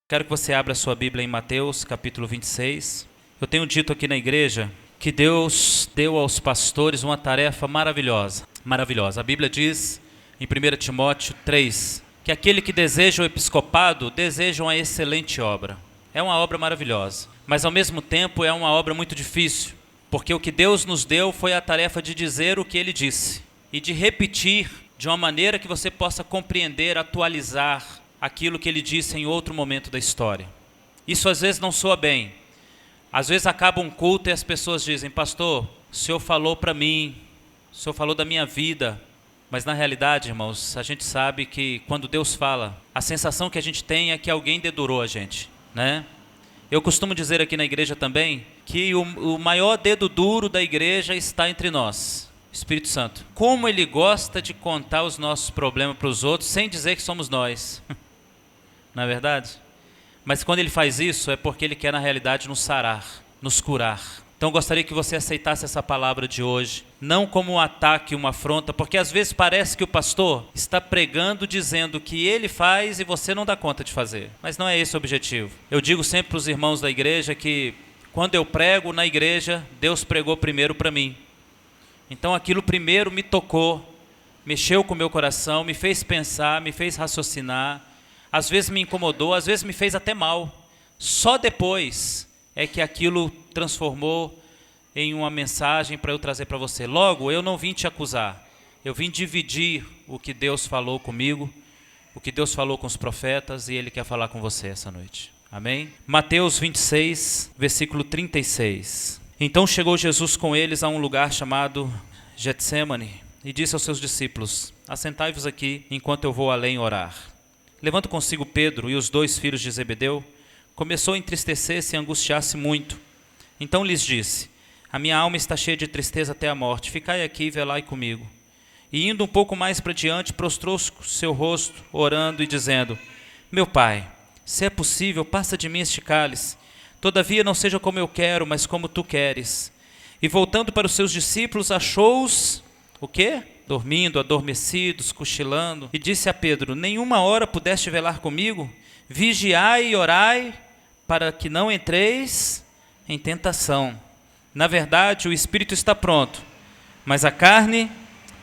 Quero que você abra a sua Bíblia em Mateus, capítulo 26. Eu tenho dito aqui na igreja que Deus deu aos pastores uma tarefa maravilhosa. Maravilhosa. A Bíblia diz, em 1 Timóteo 3, que aquele que deseja o episcopado, deseja uma excelente obra. É uma obra maravilhosa, mas ao mesmo tempo é uma obra muito difícil, porque o que Deus nos deu foi a tarefa de dizer o que Ele disse e de repetir de uma maneira que você possa compreender, atualizar aquilo que Ele disse em outro momento da história. Isso às vezes não soa bem. Às vezes acaba um culto e as pessoas dizem: pastor, o senhor falou para mim, o senhor falou da minha vida. Mas na realidade, irmãos, a gente sabe que quando Deus fala, a sensação que a gente tem é que alguém dedurou a gente, né? Eu costumo dizer aqui na igreja também que o maior dedo duro da igreja está entre nós, Espírito Santo. Como Ele gosta de contar os nossos problemas para os outros sem dizer que somos nós. Não é verdade? Mas quando Ele faz isso é porque Ele quer na realidade nos sarar, nos curar. Então gostaria que você aceitasse essa palavra de hoje, não como um ataque, uma afronta, porque às vezes parece que o pastor está pregando dizendo que ele faz e você não dá conta de fazer. Mas não é esse o objetivo. Eu digo sempre para os irmãos da igreja que quando eu prego na igreja, Deus pregou primeiro para mim. Então aquilo primeiro me tocou, mexeu com o meu coração, me fez pensar, me fez raciocinar. Às vezes me incomodou, às vezes me fez até mal. Só depois é que aquilo transformou em uma mensagem para eu trazer para você. Logo, eu não vim te acusar. Eu vim dividir o que Deus falou comigo, o que Deus falou com os profetas, e Ele quer falar com você essa noite. Amém? Mateus 26, versículo 36. Então chegou Jesus com eles a um lugar chamado Getsêmani e disse aos seus discípulos: assentai-vos aqui enquanto eu vou além orar. Levando consigo Pedro e os 2 filhos de Zebedeu, começou a entristecer-se e angustiar-se muito. Então lhes disse: a minha alma está cheia de tristeza até a morte, ficai aqui e velai comigo. E indo um pouco mais para diante, prostrou-se com seu rosto, orando e dizendo: meu Pai, se é possível, passa de mim este cálice. Todavia não seja como eu quero, mas como tu queres. E voltando para os seus discípulos, achou-os, o quê? Dormindo, adormecidos, cochilando. E disse a Pedro: nenhuma hora pudeste velar comigo? Vigiai e orai, para que não entreis em tentação. Na verdade, o espírito está pronto, mas a carne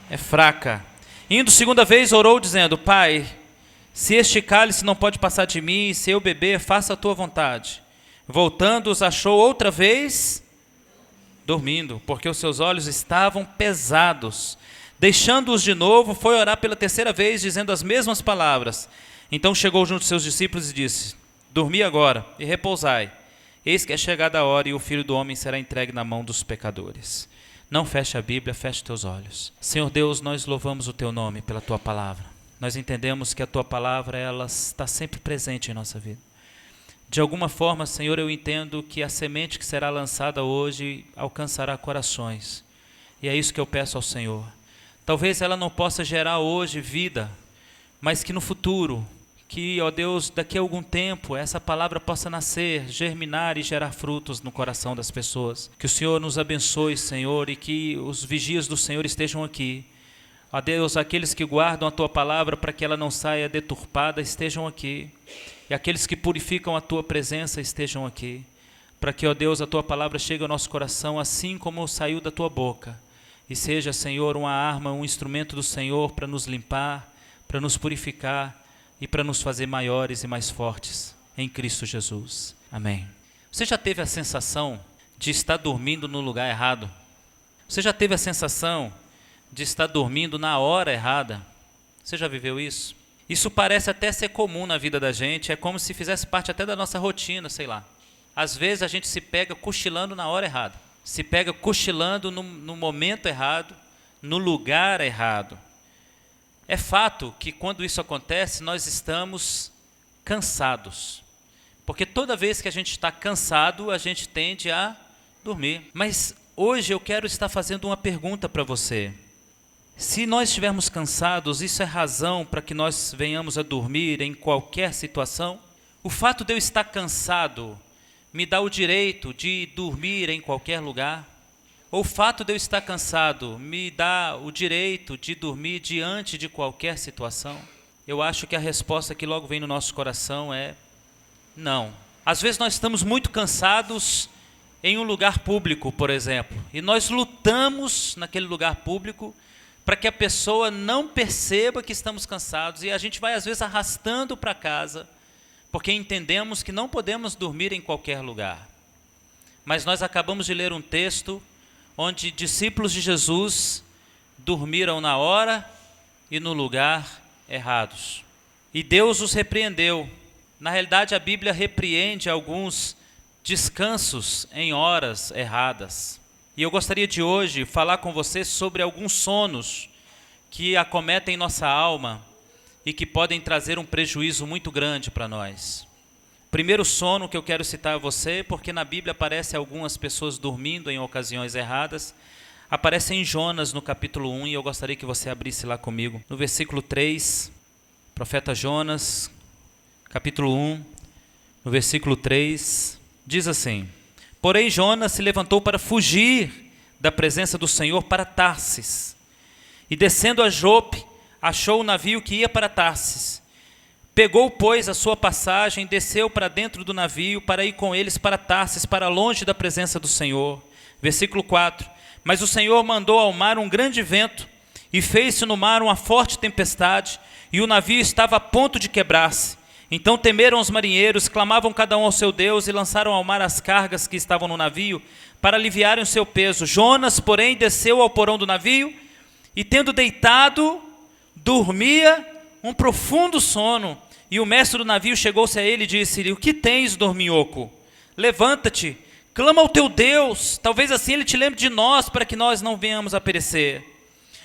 é fraca. Indo segunda vez, orou dizendo: Pai, se este cálice não pode passar de mim, e se eu beber, faça a tua vontade. Voltando, os achou outra vez dormindo, porque os seus olhos estavam pesados. Deixando-os de novo, foi orar pela terceira vez, dizendo as mesmas palavras. Então chegou junto aos seus discípulos e disse: dormi agora e repousai. Eis que é chegada a hora e o Filho do Homem será entregue na mão dos pecadores. Não feche a Bíblia, feche teus olhos. Senhor Deus, nós louvamos o Teu nome pela Tua palavra. Nós entendemos que a Tua palavra, ela está sempre presente em nossa vida. De alguma forma, Senhor, eu entendo que a semente que será lançada hoje alcançará corações. E é isso que eu peço ao Senhor. Talvez ela não possa gerar hoje vida, mas que no futuro, que, ó Deus, daqui a algum tempo, essa palavra possa nascer, germinar e gerar frutos no coração das pessoas. Que o Senhor nos abençoe, Senhor, e que os vigias do Senhor estejam aqui. Ó Deus, aqueles que guardam a Tua palavra para que ela não saia deturpada estejam aqui. E aqueles que purificam a Tua presença estejam aqui. Para que, ó Deus, a Tua palavra chegue ao nosso coração assim como saiu da Tua boca. E seja, Senhor, uma arma, um instrumento do Senhor para nos limpar, para nos purificar e para nos fazer maiores e mais fortes em Cristo Jesus. Amém. Você já teve a sensação de estar dormindo no lugar errado? Você já teve a sensação de estar dormindo na hora errada? Você já viveu isso? Isso parece até ser comum na vida da gente, é como se fizesse parte até da nossa rotina, sei lá. Às vezes a gente se pega cochilando na hora errada. Se pega cochilando no momento errado, no lugar errado. É fato que quando isso acontece, nós estamos cansados. Porque toda vez que a gente está cansado, a gente tende a dormir. Mas hoje eu quero estar fazendo uma pergunta para você. Se nós estivermos cansados, isso é razão para que nós venhamos a dormir em qualquer situação? O fato de eu estar cansado me dá o direito de dormir em qualquer lugar? Ou o fato de eu estar cansado me dá o direito de dormir diante de qualquer situação? Eu acho que a resposta que logo vem no nosso coração é não. Às vezes nós estamos muito cansados em um lugar público, por exemplo, e nós lutamos naquele lugar público para que a pessoa não perceba que estamos cansados, e a gente vai às vezes arrastando para casa, porque entendemos que não podemos dormir em qualquer lugar. Mas nós acabamos de ler um texto onde discípulos de Jesus dormiram na hora e no lugar errados. E Deus os repreendeu. Na realidade, a Bíblia repreende alguns descansos em horas erradas. E eu gostaria de hoje falar com você sobre alguns sonos que acometem nossa alma e que podem trazer um prejuízo muito grande para nós. Primeiro sono que eu quero citar a você, porque na Bíblia aparece algumas pessoas dormindo em ocasiões erradas, aparece em Jonas no capítulo 1, e eu gostaria que você abrisse lá comigo. No versículo 3, profeta Jonas, capítulo 1, no versículo 3, diz assim: Porém Jonas se levantou para fugir da presença do Senhor para Tarsis, e descendo a Jope, achou o navio que ia para Tarsis. Pegou, pois, a sua passagem, desceu para dentro do navio, para ir com eles para Tarsis, para longe da presença do Senhor. Versículo 4. Mas o Senhor mandou ao mar um grande vento, e fez-se no mar uma forte tempestade, e o navio estava a ponto de quebrar-se. Então temeram os marinheiros, clamavam cada um ao seu Deus, e lançaram ao mar as cargas que estavam no navio, para aliviarem o seu peso. Jonas, porém, desceu ao porão do navio, e tendo deitado, dormia um profundo sono. E o mestre do navio chegou-se a ele e disse-lhe: O que tens, dorminhoco? Levanta-te, clama ao teu Deus, talvez assim ele te lembre de nós, para que nós não venhamos a perecer.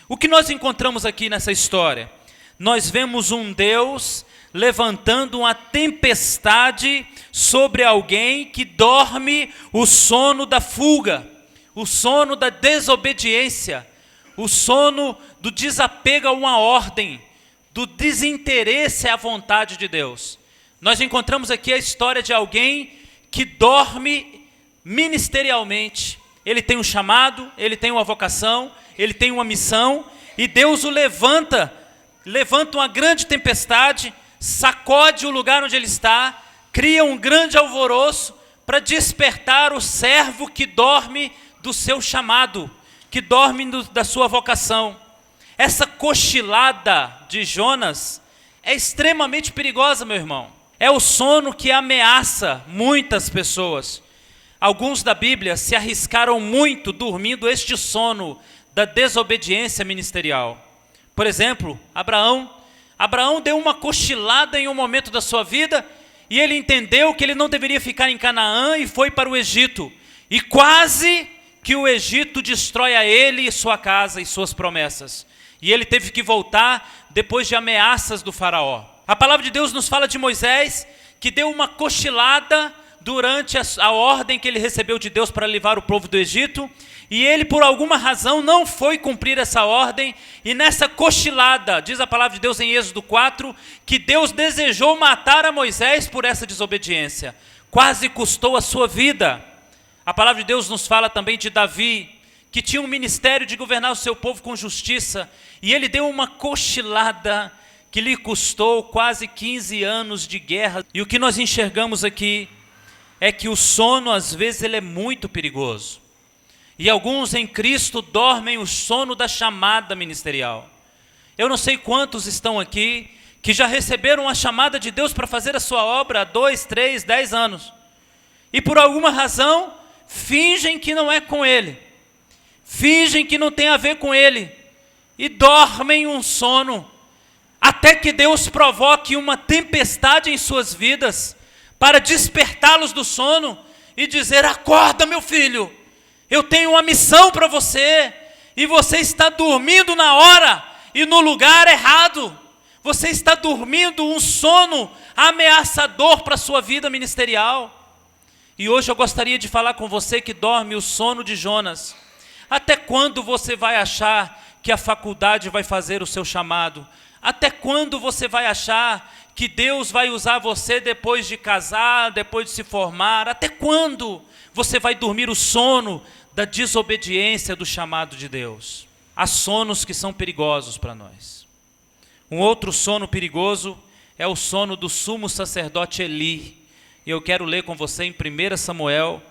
O que nós encontramos aqui nessa história? Nós vemos um Deus levantando uma tempestade sobre alguém que dorme o sono da fuga, o sono da desobediência, o sono do desapego a uma ordem, do desinteresse à vontade de Deus. Nós encontramos aqui a história de alguém que dorme ministerialmente. Ele tem um chamado, ele tem uma vocação, ele tem uma missão, e Deus o levanta uma grande tempestade, sacode o lugar onde ele está, cria um grande alvoroço para despertar o servo que dorme do seu chamado, que dorme da sua vocação. Essa cochilada de Jonas é extremamente perigosa, meu irmão. É o sono que ameaça muitas pessoas. Alguns da Bíblia se arriscaram muito dormindo este sono da desobediência ministerial. Por exemplo, Abraão deu uma cochilada em um momento da sua vida, e ele entendeu que ele não deveria ficar em Canaã e foi para o Egito. E quase que o Egito destrói a ele e sua casa e suas promessas. E ele teve que voltar depois de ameaças do faraó. A palavra de Deus nos fala de Moisés, que deu uma cochilada durante a ordem que ele recebeu de Deus para livrar o povo do Egito, e ele por alguma razão não foi cumprir essa ordem, e nessa cochilada, diz a palavra de Deus em Êxodo 4, que Deus desejou matar a Moisés por essa desobediência. Quase custou a sua vida. A palavra de Deus nos fala também de Davi, que tinha um ministério de governar o seu povo com justiça, e ele deu uma cochilada que lhe custou quase 15 anos de guerra. E o que nós enxergamos aqui é que o sono, às vezes, ele é muito perigoso. E alguns em Cristo dormem o sono da chamada ministerial. Eu não sei quantos estão aqui que já receberam a chamada de Deus para fazer a sua obra há 2, 3, 10 anos. E por alguma razão, fingem que não é com Ele. Fingem que não tem a ver com Ele. E dormem um sono, até que Deus provoque uma tempestade em suas vidas, para despertá-los do sono e dizer: acorda, meu filho, eu tenho uma missão para você, e você está dormindo na hora e no lugar errado. Você está dormindo um sono ameaçador para a sua vida ministerial. E hoje eu gostaria de falar com você que dorme o sono de Jonas. Até quando você vai achar que a faculdade vai fazer o seu chamado? Até quando você vai achar que Deus vai usar você depois de casar, depois de se formar? Até quando você vai dormir o sono da desobediência do chamado de Deus? Há sonos que são perigosos para nós. Um outro sono perigoso é o sono do sumo sacerdote Eli. E eu quero ler com você em 1 Samuel,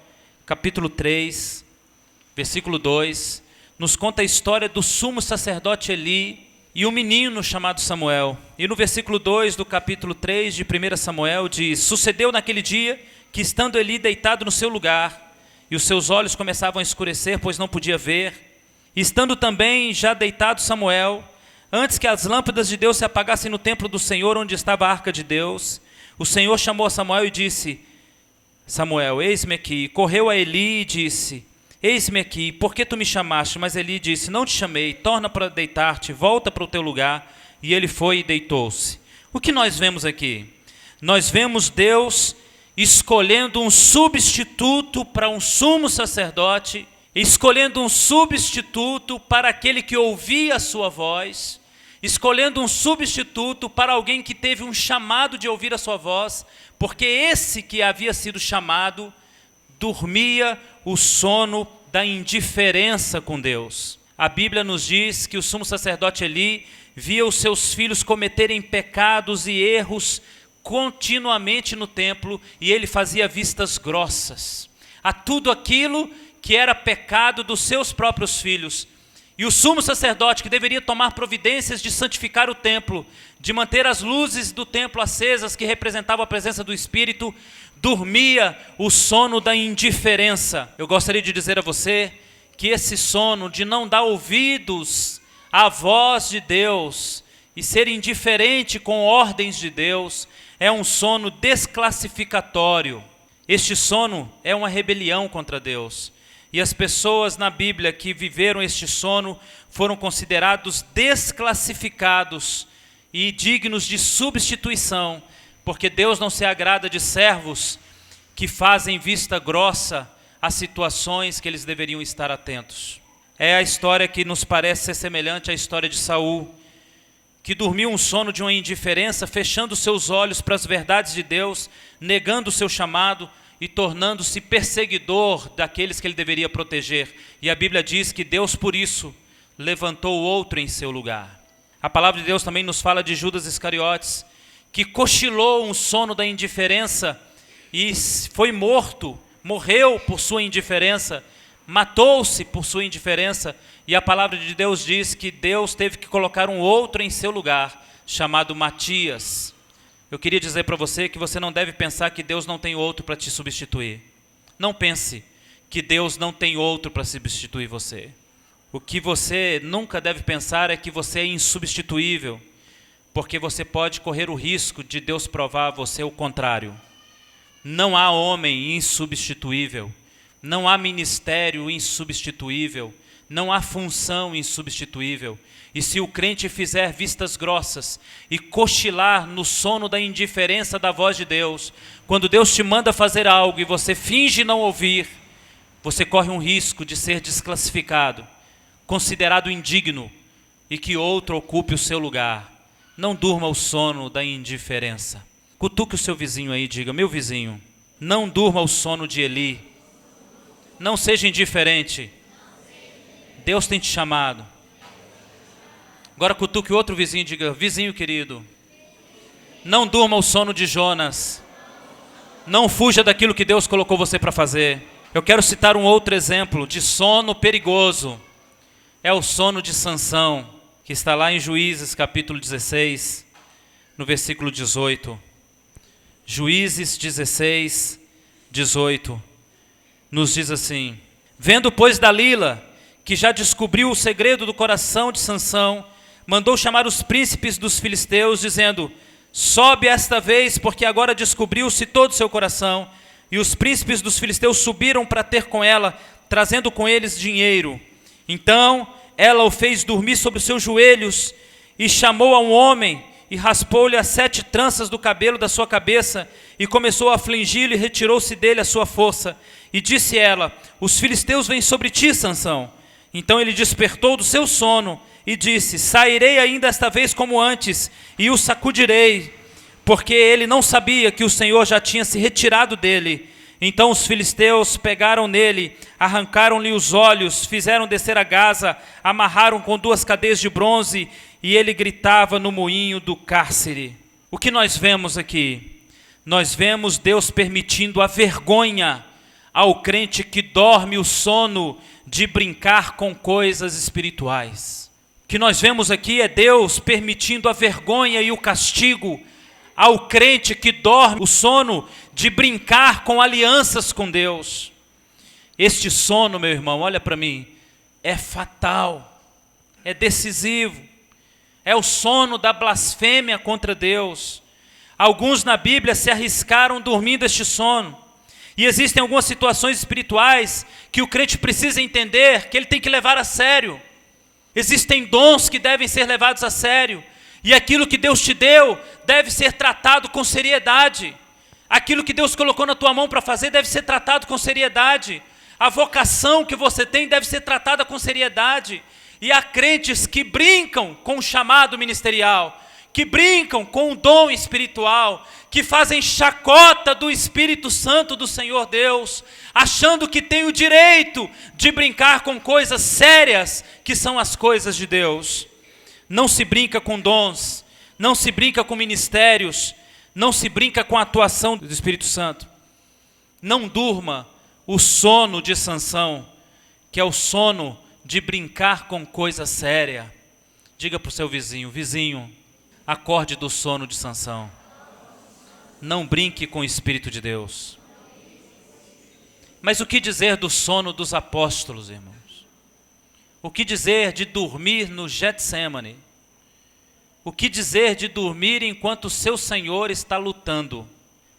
capítulo 3, versículo 2. Nos conta a história do sumo sacerdote Eli e um menino chamado Samuel. E no versículo 2 do capítulo 3 de 1 Samuel diz: sucedeu naquele dia que, estando Eli deitado no seu lugar, e os seus olhos começavam a escurecer, pois não podia ver, e estando também já deitado Samuel, antes que as lâmpadas de Deus se apagassem no templo do Senhor, onde estava a arca de Deus, o Senhor chamou a Samuel e disse: Samuel, eis-me aqui. E correu a Eli e disse: eis-me aqui, por que tu me chamaste? Mas Eli disse: não te chamei, torna para deitar-te, volta para o teu lugar. E ele foi e deitou-se. O que nós vemos aqui? Nós vemos Deus escolhendo um substituto para um sumo sacerdote, escolhendo um substituto para aquele que ouvia a sua voz, escolhendo um substituto para alguém que teve um chamado de ouvir a sua voz, porque esse que havia sido chamado dormia o sono da indiferença com Deus. A Bíblia nos diz que o sumo sacerdote Eli via os seus filhos cometerem pecados e erros continuamente no templo, e ele fazia vistas grossas a tudo aquilo que era pecado dos seus próprios filhos. E o sumo sacerdote, que deveria tomar providências de santificar o templo, de manter as luzes do templo acesas, que representavam a presença do Espírito, dormia o sono da indiferença. Eu gostaria de dizer a você que esse sono de não dar ouvidos à voz de Deus e ser indiferente com ordens de Deus é um sono desclassificatório. Este sono é uma rebelião contra Deus. E as pessoas na Bíblia que viveram este sono foram considerados desclassificados e dignos de substituição, porque Deus não se agrada de servos que fazem vista grossa a situações que eles deveriam estar atentos. É a história que nos parece ser semelhante à história de Saul, que dormiu um sono de uma indiferença, fechando seus olhos para as verdades de Deus, negando o seu chamado e tornando-se perseguidor daqueles que ele deveria proteger. E a Bíblia diz que Deus, por isso, levantou outro em seu lugar. A palavra de Deus também nos fala de Judas Iscariotes, que cochilou um sono da indiferença e foi morto, morreu por sua indiferença, matou-se por sua indiferença. E a palavra de Deus diz que Deus teve que colocar um outro em seu lugar, chamado Matias. Eu queria dizer para você que você não deve pensar que Deus não tem outro para te substituir. Não pense que Deus não tem outro para substituir você. O que você nunca deve pensar é que você é insubstituível, porque você pode correr o risco de Deus provar a você o contrário. Não há homem insubstituível, não há ministério insubstituível, não há função insubstituível. E se o crente fizer vistas grossas e cochilar no sono da indiferença da voz de Deus, quando Deus te manda fazer algo e você finge não ouvir, você corre um risco de ser desclassificado, considerado indigno, e que outro ocupe o seu lugar. Não durma o sono da indiferença. Cutuque o seu vizinho aí e diga: meu vizinho, não durma o sono de Eli. Não seja indiferente. Deus tem te chamado. Agora cutuque o outro vizinho e diga: vizinho querido, não durma o sono de Jonas. Não fuja daquilo que Deus colocou você para fazer. Eu quero citar um outro exemplo de sono perigoso. É o sono de Sansão, que está lá em Juízes capítulo 16, no versículo 18. Juízes 16, 18, nos diz assim: vendo, pois, Dalila, que já descobriu o segredo do coração de Sansão, mandou chamar os príncipes dos filisteus, dizendo: sobe esta vez, porque agora descobriu-se todo o seu coração. E os príncipes dos filisteus subiram para ter com ela, trazendo com eles dinheiro. Então ela o fez dormir sobre os seus joelhos, e chamou a um homem, e raspou-lhe as 7 tranças do cabelo da sua cabeça, e começou a afligi-lo, e retirou-se dele a sua força. E disse ela: os filisteus vêm sobre ti, Sansão. Então ele despertou do seu sono, e disse: sairei ainda esta vez como antes, e o sacudirei, porque ele não sabia que o Senhor já tinha se retirado dele. Então os filisteus pegaram nele, arrancaram-lhe os olhos, fizeram descer a Gaza, amarraram com 2 cadeias de bronze, e ele gritava no moinho do cárcere. O que nós vemos aqui? Nós vemos Deus permitindo a vergonha ao crente que dorme o sono de brincar com coisas espirituais. O que nós vemos aqui é Deus permitindo a vergonha e o castigo ao crente que dorme o sono de brincar com alianças com Deus. Este sono, meu irmão, olha para mim, é fatal, é decisivo, é o sono da blasfêmia contra Deus. Alguns na Bíblia se arriscaram dormindo este sono. E existem algumas situações espirituais que o crente precisa entender que ele tem que levar a sério. Existem dons que devem ser levados a sério. E aquilo que Deus te deu deve ser tratado com seriedade. Aquilo que Deus colocou na tua mão para fazer deve ser tratado com seriedade. A vocação que você tem deve ser tratada com seriedade. E há crentes que brincam com o chamado ministerial, que brincam com o dom espiritual, que fazem chacota do Espírito Santo do Senhor Deus, achando que tem o direito de brincar com coisas sérias, que são as coisas de Deus. Não se brinca com dons, não se brinca com ministérios, não se brinca com a atuação do Espírito Santo. Não durma o sono de Sansão, que é o sono de brincar com coisa séria. Diga para o seu vizinho: vizinho, acorde do sono de Sansão. Não brinque com o Espírito de Deus. Mas o que dizer do sono dos apóstolos, irmãos? O que dizer de dormir no Getsêmani? O que dizer de dormir enquanto o seu Senhor está lutando?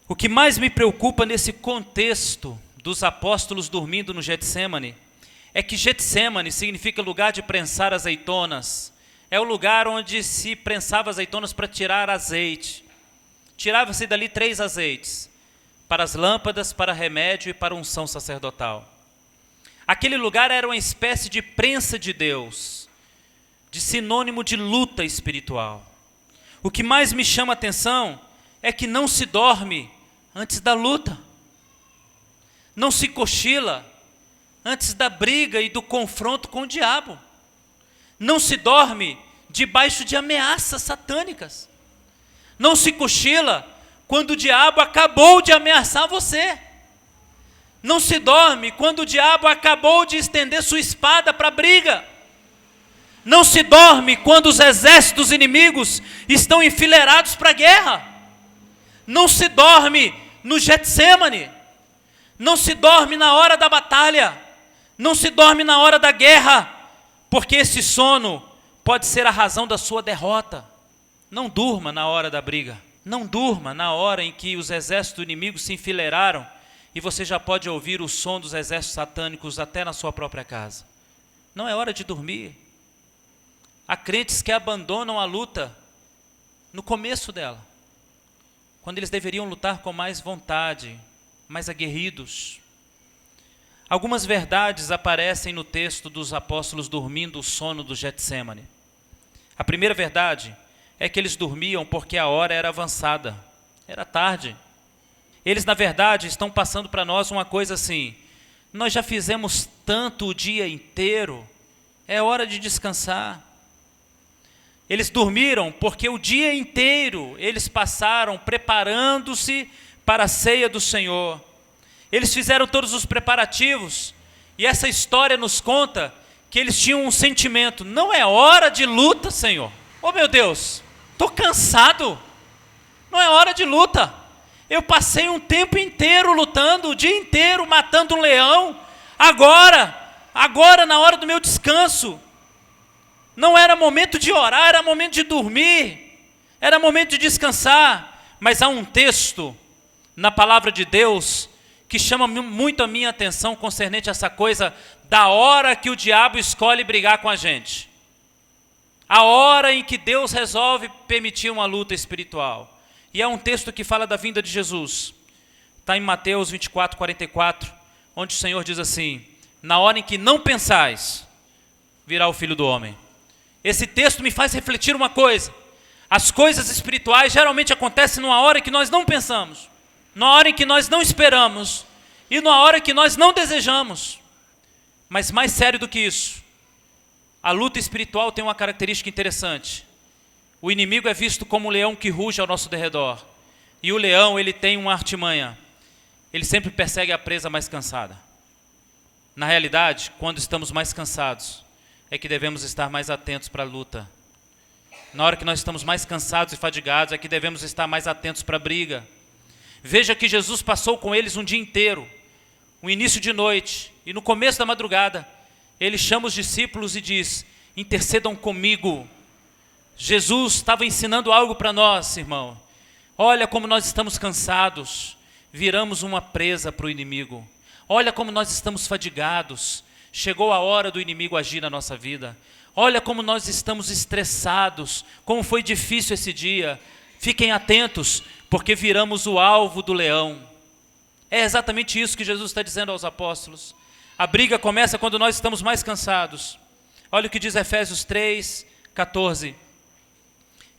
O que mais me preocupa nesse contexto dos apóstolos dormindo no Getsêmani é que Getsêmani significa lugar de prensar azeitonas. É o lugar onde se prensava azeitonas para tirar azeite. Tirava-se dali 3 azeites, para as lâmpadas, para remédio e para unção sacerdotal. Aquele lugar era uma espécie de prensa de Deus, de sinônimo de luta espiritual. O que mais me chama a atenção é que não se dorme antes da luta. Não se cochila antes da briga e do confronto com o diabo. Não se dorme debaixo de ameaças satânicas. Não se cochila quando o diabo acabou de ameaçar você. Não se dorme quando o diabo acabou de estender sua espada para a briga. Não se dorme quando os exércitos inimigos estão enfileirados para a guerra. Não se dorme no Getsêmani. Não se dorme na hora da batalha. Não se dorme na hora da guerra, porque esse sono pode ser a razão da sua derrota. Não durma na hora da briga. Não durma na hora em que os exércitos inimigos se enfileiraram e você já pode ouvir o som dos exércitos satânicos até na sua própria casa. Não é hora de dormir. Há crentes que abandonam a luta no começo dela, quando eles deveriam lutar com mais vontade, mais aguerridos. Algumas verdades aparecem no texto dos apóstolos dormindo o sono do Getsêmani. A primeira verdade é que eles dormiam porque a hora era avançada, era tarde. Eles, na verdade, estão passando para nós uma coisa assim: nós já fizemos tanto o dia inteiro, é hora de descansar. Eles dormiram porque o dia inteiro eles passaram preparando-se para a ceia do Senhor. Eles fizeram todos os preparativos, e essa história nos conta que eles tinham um sentimento: não é hora de luta, Senhor. Oh meu Deus, estou cansado, não é hora de luta. Eu passei um tempo inteiro lutando, o dia inteiro matando um leão. Agora na hora do meu descanso, não era momento de orar, era momento de dormir, era momento de descansar. Mas há um texto na palavra de Deus que chama muito a minha atenção concernente a essa coisa da hora que o diabo escolhe brigar com a gente. A hora em que Deus resolve permitir uma luta espiritual. E é um texto que fala da vinda de Jesus. Está em Mateus 24, 44, onde o Senhor diz assim: na hora em que não pensais, virá o Filho do Homem. Esse texto me faz refletir uma coisa: as coisas espirituais geralmente acontecem numa hora que nós não pensamos, numa hora em que nós não esperamos e numa hora que nós não desejamos. Mas mais sério do que isso, a luta espiritual tem uma característica interessante. O inimigo é visto como um leão que ruge ao nosso derredor. E o leão, ele tem uma artimanha. Ele sempre persegue a presa mais cansada. Na realidade, quando estamos mais cansados, é que devemos estar mais atentos para a luta. Na hora que nós estamos mais cansados e fadigados, é que devemos estar mais atentos para a briga. Veja que Jesus passou com eles um dia inteiro, um início de noite, e no começo da madrugada, ele chama os discípulos e diz: intercedam comigo. Jesus estava ensinando algo para nós, irmão. Olha como nós estamos cansados, viramos uma presa para o inimigo. Olha como nós estamos fadigados, chegou a hora do inimigo agir na nossa vida. Olha como nós estamos estressados, como foi difícil esse dia. Fiquem atentos, porque viramos o alvo do leão. É exatamente isso que Jesus está dizendo aos apóstolos. A briga começa quando nós estamos mais cansados. Olha o que diz Efésios 3:14.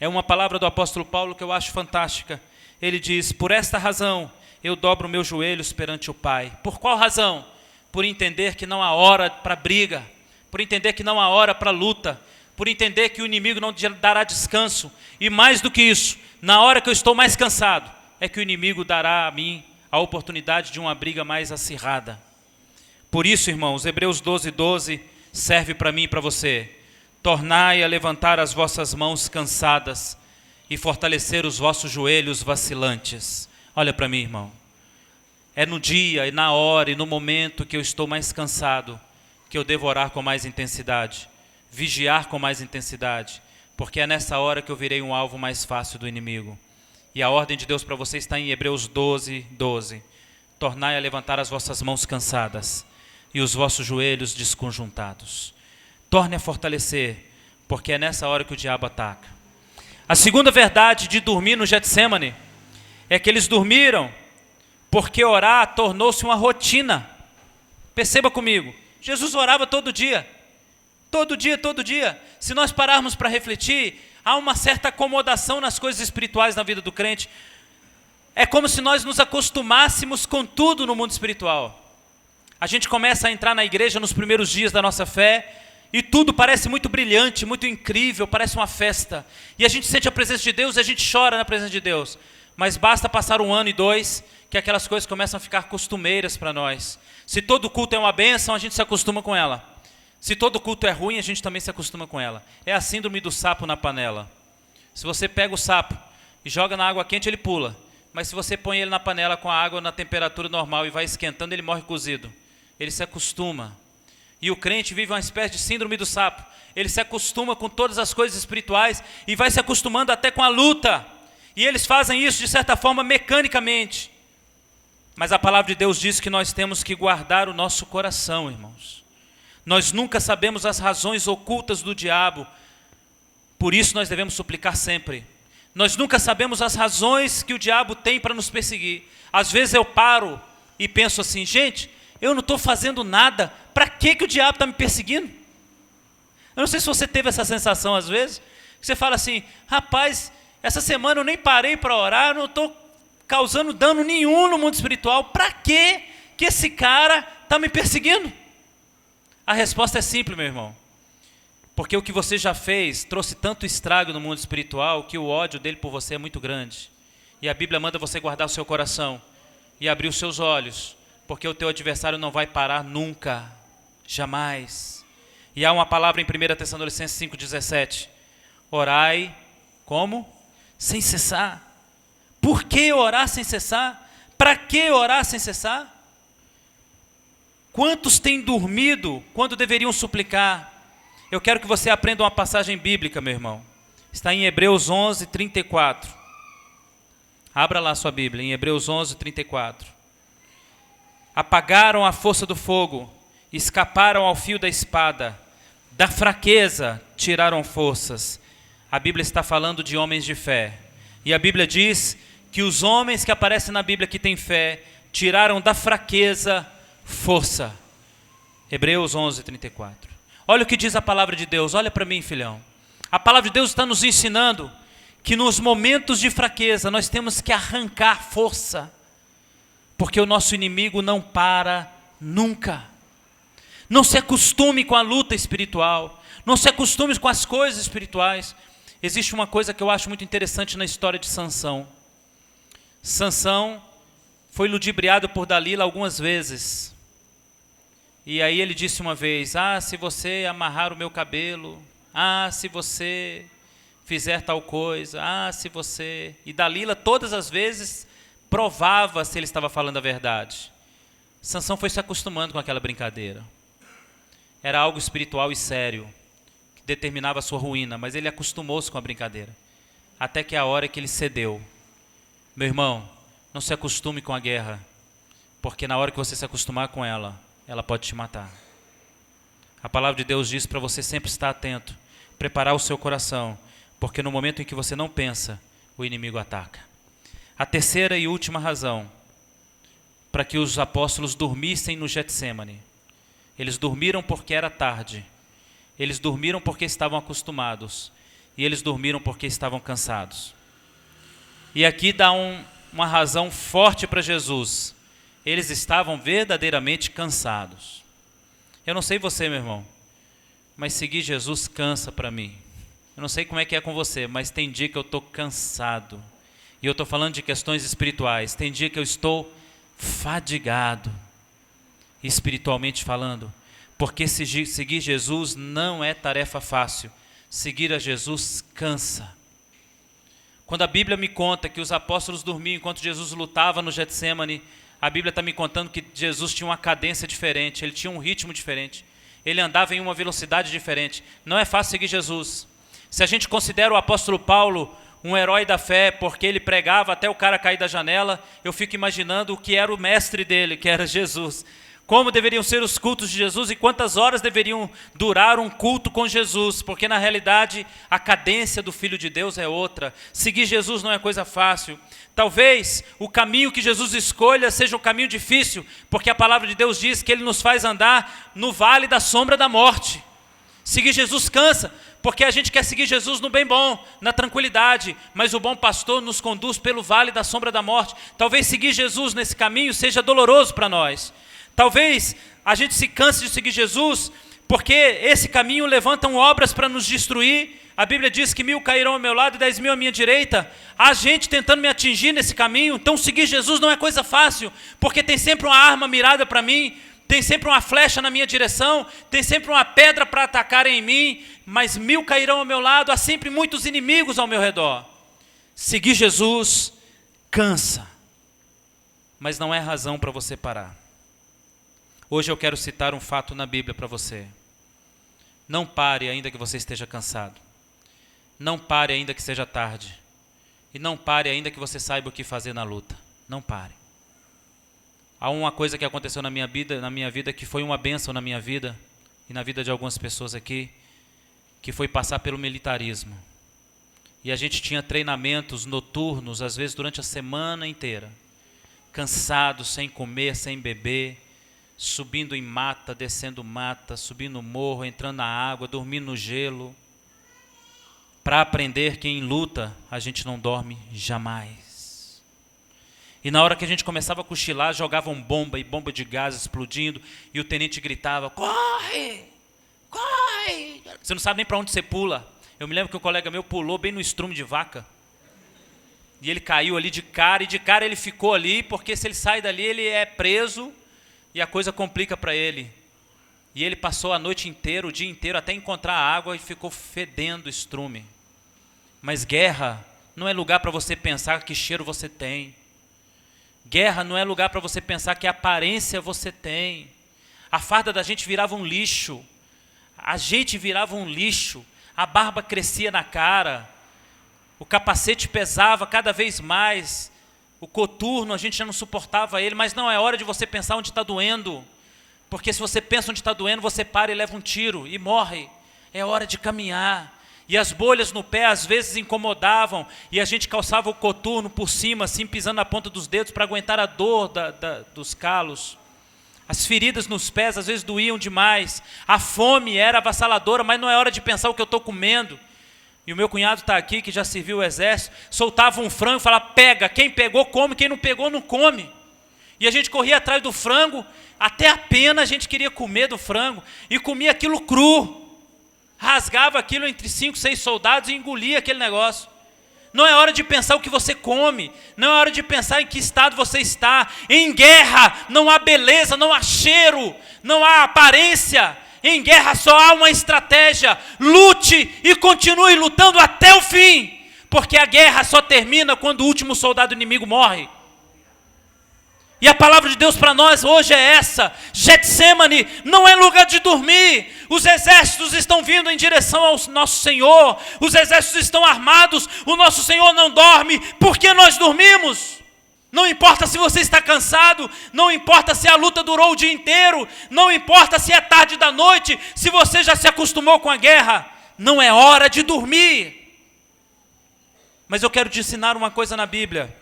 É uma palavra do apóstolo Paulo que eu acho fantástica. Ele diz: por esta razão eu dobro meus joelhos perante o Pai. Por qual razão? Por entender que não há hora para briga, por entender que não há hora para luta, por entender que o inimigo não dará descanso. E mais do que isso, na hora que eu estou mais cansado, é que o inimigo dará a mim a oportunidade de uma briga mais acirrada. Por isso, irmãos, Hebreus 12:12 serve para mim e para você. Tornai a levantar as vossas mãos cansadas e fortalecer os vossos joelhos vacilantes. Olha para mim, irmão. É no dia, e na hora, e no momento que eu estou mais cansado, que eu devo orar com mais intensidade, vigiar com mais intensidade, porque é nessa hora que eu virei um alvo mais fácil do inimigo. E a ordem de Deus para você está em Hebreus 12:12. Tornai a levantar as vossas mãos cansadas e os vossos joelhos desconjuntados. Torne a fortalecer, porque é nessa hora que o diabo ataca. A segunda verdade de dormir no Getsemane é que eles dormiram porque orar tornou-se uma rotina. Perceba comigo, Jesus orava todo dia. Todo dia, todo dia. Se nós pararmos para refletir, há uma certa acomodação nas coisas espirituais na vida do crente. É como se nós nos acostumássemos com tudo no mundo espiritual. A gente começa a entrar na igreja nos primeiros dias da nossa fé e tudo parece muito brilhante, muito incrível, parece uma festa. E a gente sente a presença de Deus e a gente chora na presença de Deus. Mas basta passar 1 ano e 2 que aquelas coisas começam a ficar costumeiras para nós. Se todo culto é uma bênção, a gente se acostuma com ela. Se todo culto é ruim, a gente também se acostuma com ela. É a síndrome do sapo na panela. Se você pega o sapo e joga na água quente, ele pula. Mas se você põe ele na panela com a água na temperatura normal e vai esquentando, ele morre cozido. Ele se acostuma. E o crente vive uma espécie de síndrome do sapo. Ele se acostuma com todas as coisas espirituais e vai se acostumando até com a luta. E eles fazem isso de certa forma mecanicamente. Mas a palavra de Deus diz que nós temos que guardar o nosso coração, irmãos. Nós nunca sabemos as razões ocultas do diabo. Por isso nós devemos suplicar sempre. Nós nunca sabemos as razões que o diabo tem para nos perseguir. Às vezes eu paro e penso assim: gente, eu não estou fazendo nada. Para que o diabo está me perseguindo? Eu não sei se você teve essa sensação às vezes. Você fala assim: rapaz, essa semana eu nem parei para orar, eu não estou causando dano nenhum no mundo espiritual. Para que esse cara está me perseguindo? A resposta é simples, meu irmão. Porque o que você já fez trouxe tanto estrago no mundo espiritual que o ódio dele por você é muito grande. E a Bíblia manda você guardar o seu coração e abrir os seus olhos, porque o teu adversário não vai parar nunca, jamais. E há uma palavra em 1 Tessalonicenses 5,17. Orai, como? Sem cessar. Por que orar sem cessar? Para que orar sem cessar? Quantos têm dormido quando deveriam suplicar? Eu quero que você aprenda uma passagem bíblica, meu irmão. Está em Hebreus 11:34. Abra lá sua Bíblia, em Hebreus 11:34. Apagaram a força do fogo, escaparam ao fio da espada, da fraqueza tiraram forças. A Bíblia está falando de homens de fé. E a Bíblia diz que os homens que aparecem na Bíblia que têm fé, tiraram da fraqueza força. Hebreus 11:34. Olha o que diz a palavra de Deus, olha para mim, filhão. A palavra de Deus está nos ensinando que nos momentos de fraqueza nós temos que arrancar força, porque o nosso inimigo não para nunca. Não se acostume com a luta espiritual, não se acostume com as coisas espirituais. Existe uma coisa que eu acho muito interessante na história de Sansão. Sansão foi ludibriado por Dalila algumas vezes. E aí ele disse uma vez: se você amarrar o meu cabelo, se você fizer tal coisa, se você... E Dalila todas as vezes provava se ele estava falando a verdade. Sansão foi se acostumando com aquela brincadeira. Era algo espiritual e sério, que determinava a sua ruína, mas ele acostumou-se com a brincadeira. Até que a hora que ele cedeu. Meu irmão, não se acostume com a guerra, porque na hora que você se acostumar com ela, ela pode te matar. A palavra de Deus diz para você sempre estar atento, preparar o seu coração, porque no momento em que você não pensa, o inimigo ataca. A terceira e última razão para que os apóstolos dormissem no Getsêmani. Eles dormiram porque era tarde, eles dormiram porque estavam acostumados, e eles dormiram porque estavam cansados. E aqui dá uma razão forte para Jesus. Eles estavam verdadeiramente cansados. Eu não sei você, meu irmão, mas seguir Jesus cansa para mim. Eu não sei como é que é com você, mas tem dia que eu estou cansado. E eu estou falando de questões espirituais. Tem dia que eu estou fadigado, espiritualmente falando. Porque seguir Jesus não é tarefa fácil. Seguir a Jesus cansa. Quando a Bíblia me conta que os apóstolos dormiam enquanto Jesus lutava no Getsêmani, a Bíblia está me contando que Jesus tinha uma cadência diferente, ele tinha um ritmo diferente, ele andava em uma velocidade diferente. Não é fácil seguir Jesus. Se a gente considera o apóstolo Paulo um herói da fé, porque ele pregava até o cara cair da janela, eu fico imaginando o que era o mestre dele, que era Jesus. Como deveriam ser os cultos de Jesus e quantas horas deveriam durar um culto com Jesus, porque na realidade a cadência do Filho de Deus é outra. Seguir Jesus não é coisa fácil. Talvez o caminho que Jesus escolha seja um caminho difícil, porque a palavra de Deus diz que ele nos faz andar no vale da sombra da morte. Seguir Jesus cansa, porque a gente quer seguir Jesus no bem bom, na tranquilidade, mas o bom pastor nos conduz pelo vale da sombra da morte. Talvez seguir Jesus nesse caminho seja doloroso para nós. Talvez a gente se canse de seguir Jesus, porque esse caminho levantam obras para nos destruir. A Bíblia diz que 1000 cairão ao meu lado e 10.000 à minha direita. Há gente tentando me atingir nesse caminho, então seguir Jesus não é coisa fácil, porque tem sempre uma arma mirada para mim, tem sempre uma flecha na minha direção, tem sempre uma pedra para atacar em mim, mas 1000 cairão ao meu lado, há sempre muitos inimigos ao meu redor. Seguir Jesus cansa, mas não é razão para você parar. Hoje eu quero citar um fato na Bíblia para você. Não pare ainda que você esteja cansado. Não pare ainda que seja tarde. E não pare ainda que você saiba o que fazer na luta. Não pare. Há uma coisa que aconteceu na minha vida que foi uma bênção na minha vida e na vida de algumas pessoas aqui, que foi passar pelo militarismo. E a gente tinha treinamentos noturnos, às vezes durante a semana inteira. Cansado, sem comer, sem beber, subindo em mata, descendo mata, subindo morro, entrando na água, dormindo no gelo, para aprender que em luta a gente não dorme jamais. E na hora que a gente começava a cochilar, jogavam bomba e bomba de gás explodindo, e o tenente gritava: corre, corre, você não sabe nem para onde você pula. Eu me lembro que um colega meu pulou bem no estrume de vaca, e ele caiu ali de cara, e de cara ele ficou ali, porque se ele sai dali ele é preso, e a coisa complica para ele. E ele passou a noite inteira, o dia inteiro, até encontrar água e ficou fedendo estrume. Mas guerra não é lugar para você pensar que cheiro você tem. Guerra não é lugar para você pensar que aparência você tem. A farda da gente virava um lixo. A gente virava um lixo. A barba crescia na cara. O capacete pesava cada vez mais. O coturno, a gente já não suportava ele, mas não é hora de você pensar onde está doendo, porque se você pensa onde está doendo, você para e leva um tiro e morre. É hora de caminhar. E as bolhas no pé às vezes incomodavam, e a gente calçava o coturno por cima, assim, pisando na ponta dos dedos para aguentar a dor dos calos. As feridas nos pés às vezes doíam demais. A fome era avassaladora, mas não é hora de pensar o que eu estou comendo. E o meu cunhado está aqui, que já serviu o exército, soltava um frango e falava, pega, quem pegou come, quem não pegou não come. E a gente corria atrás do frango, até a pena a gente queria comer do frango, e comia aquilo cru, rasgava aquilo entre 5, 6 soldados e engolia aquele negócio. Não é hora de pensar o que você come, não é hora de pensar em que estado você está. Em guerra não há beleza, não há cheiro, não há aparência. Em guerra só há uma estratégia. Lute e continue lutando até o fim, porque a guerra só termina quando o último soldado inimigo morre. E a palavra de Deus para nós hoje é essa: Getsêmani não é lugar de dormir. Os exércitos estão vindo em direção ao nosso Senhor, os exércitos estão armados, o nosso Senhor não dorme, porque nós dormimos. Não importa se você está cansado, não importa se a luta durou o dia inteiro, não importa se é tarde da noite, se você já se acostumou com a guerra, não é hora de dormir. Mas eu quero te ensinar uma coisa na Bíblia.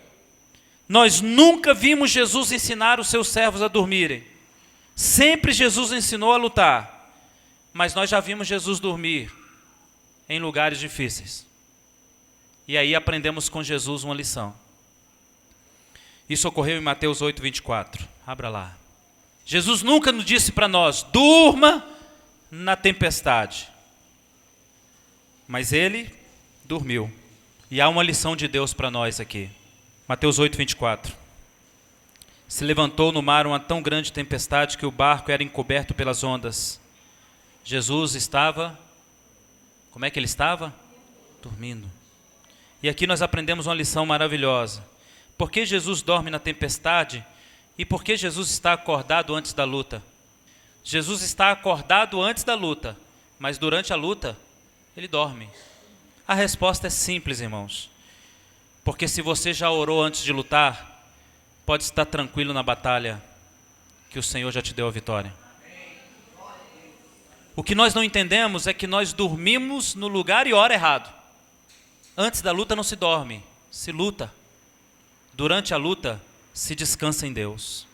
Nós nunca vimos Jesus ensinar os seus servos a dormirem. Sempre Jesus ensinou a lutar. Mas nós já vimos Jesus dormir em lugares difíceis. E aí aprendemos com Jesus uma lição. Isso ocorreu em Mateus 8, 24. Abra lá. Jesus nunca nos disse para nós, durma na tempestade. Mas ele dormiu. E há uma lição de Deus para nós aqui. Mateus 8, 24. Se levantou no mar uma tão grande tempestade que o barco era encoberto pelas ondas. Jesus estava, como é que ele estava? Dormindo. E aqui nós aprendemos uma lição maravilhosa. Por que Jesus dorme na tempestade e por que Jesus está acordado antes da luta? Jesus está acordado antes da luta, mas durante a luta, ele dorme. A resposta é simples, irmãos. Porque se você já orou antes de lutar, pode estar tranquilo na batalha, que o Senhor já te deu a vitória. O que nós não entendemos é que nós dormimos no lugar e hora errado. Antes da luta não se dorme, se luta. Durante a luta, se descansa em Deus.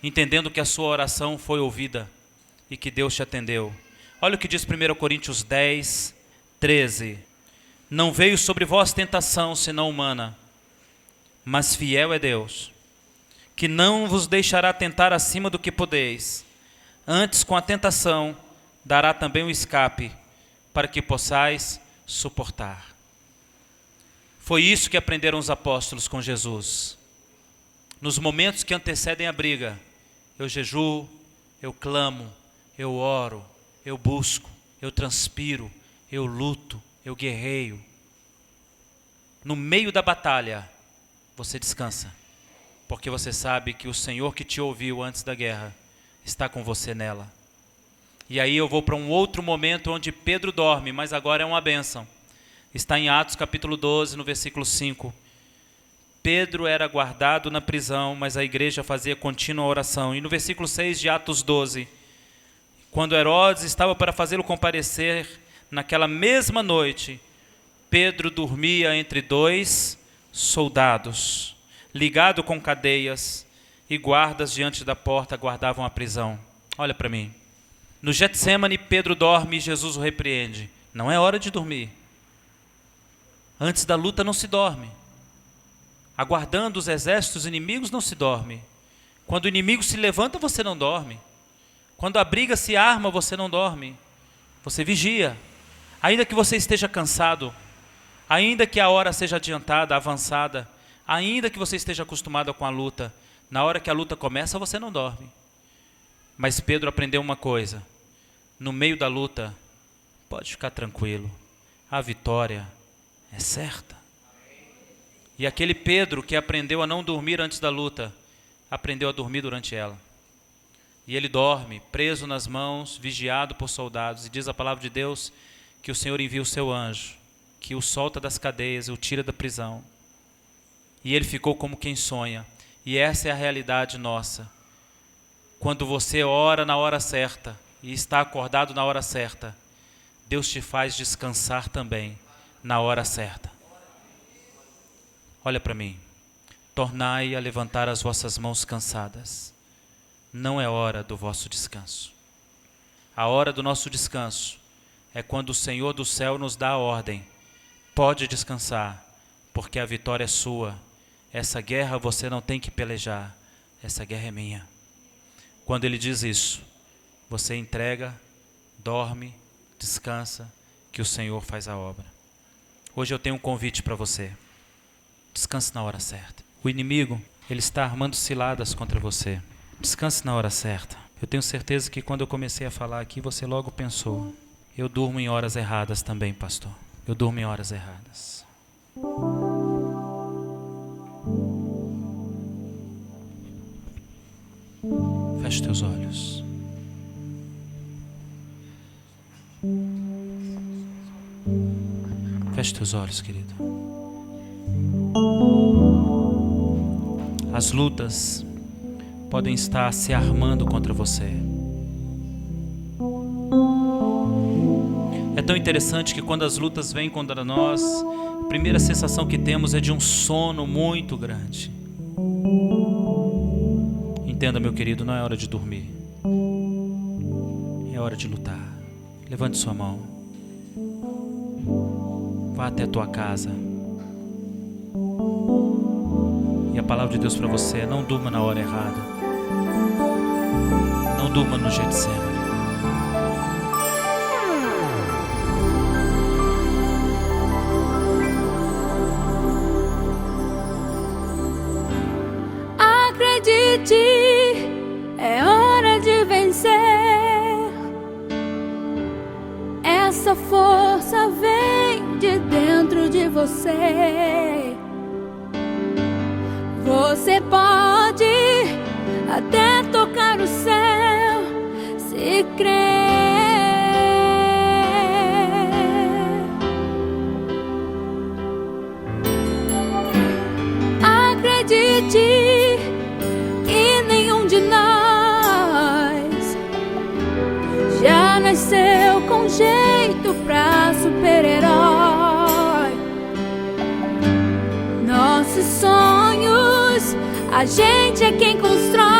Entendendo que a sua oração foi ouvida e que Deus te atendeu. Olha o que diz 1 Coríntios 10, 13. Não veio sobre vós tentação senão humana, mas fiel é Deus, que não vos deixará tentar acima do que podeis. Antes, com a tentação, dará também o escape, para que possais suportar. Foi isso que aprenderam os apóstolos com Jesus. Nos momentos que antecedem a briga, eu jejuo, eu clamo, eu oro, eu busco, eu transpiro, eu luto, eu guerreio. No meio da batalha, você descansa, porque você sabe que o Senhor que te ouviu antes da guerra está com você nela. E aí eu vou para um outro momento onde Pedro dorme, mas agora é uma bênção. Está em Atos capítulo 12, no versículo 5. Pedro era guardado na prisão, mas a igreja fazia contínua oração. E no versículo 6 de Atos 12, quando Herodes estava para fazê-lo comparecer, naquela mesma noite, Pedro dormia entre 2 soldados, ligado com cadeias, e guardas diante da porta guardavam a prisão. Olha para mim. No Getsêmani, Pedro dorme e Jesus o repreende. Não é hora de dormir. Antes da luta não se dorme. Aguardando os exércitos inimigos não se dorme. Quando o inimigo se levanta, você não dorme. Quando a briga se arma, você não dorme. Você vigia. Ainda que você esteja cansado, ainda que a hora seja adiantada, avançada, ainda que você esteja acostumado com a luta, na hora que a luta começa, você não dorme. Mas Pedro aprendeu uma coisa: no meio da luta, pode ficar tranquilo, a vitória é certa. E aquele Pedro que aprendeu a não dormir antes da luta, aprendeu a dormir durante ela. E ele dorme, preso nas mãos, vigiado por soldados. E diz a palavra de Deus que o Senhor envia o seu anjo, que o solta das cadeias, o tira da prisão. E ele ficou como quem sonha. E essa é a realidade nossa. Quando você ora na hora certa e está acordado na hora certa, Deus te faz descansar também na hora certa. Olha para mim. Tornai a levantar as vossas mãos cansadas. Não é hora do vosso descanso. A hora do nosso descanso é quando o Senhor do céu nos dá a ordem: pode descansar, porque a vitória é sua. Essa guerra você não tem que pelejar, essa guerra é minha. Quando Ele diz isso, você entrega, dorme, descansa, que o Senhor faz a obra. Hoje eu tenho um convite para você. Descanse na hora certa. O inimigo, ele está armando ciladas contra você. Descanse na hora certa. Eu tenho certeza que quando eu comecei a falar aqui, você logo pensou: eu durmo em horas erradas também, pastor. Eu durmo em horas erradas. Feche teus olhos. Feche teus olhos, querido. As lutas podem estar se armando contra você. É tão interessante que quando as lutas vêm contra nós, a primeira sensação que temos é de um sono muito grande. Entenda, meu querido, não é hora de dormir. É hora de lutar. Levante sua mão. Vá até a tua casa. E a palavra de Deus para você é: não durma na hora errada. Não durma no Getsemane. Acredite, é hora de vencer. Essa força vem de dentro de você. Você pode até tocar o céu, se crer. Acredite que nenhum de nós já nasceu com jeito pra super-herói. Nossos sonhos, a gente é quem constrói.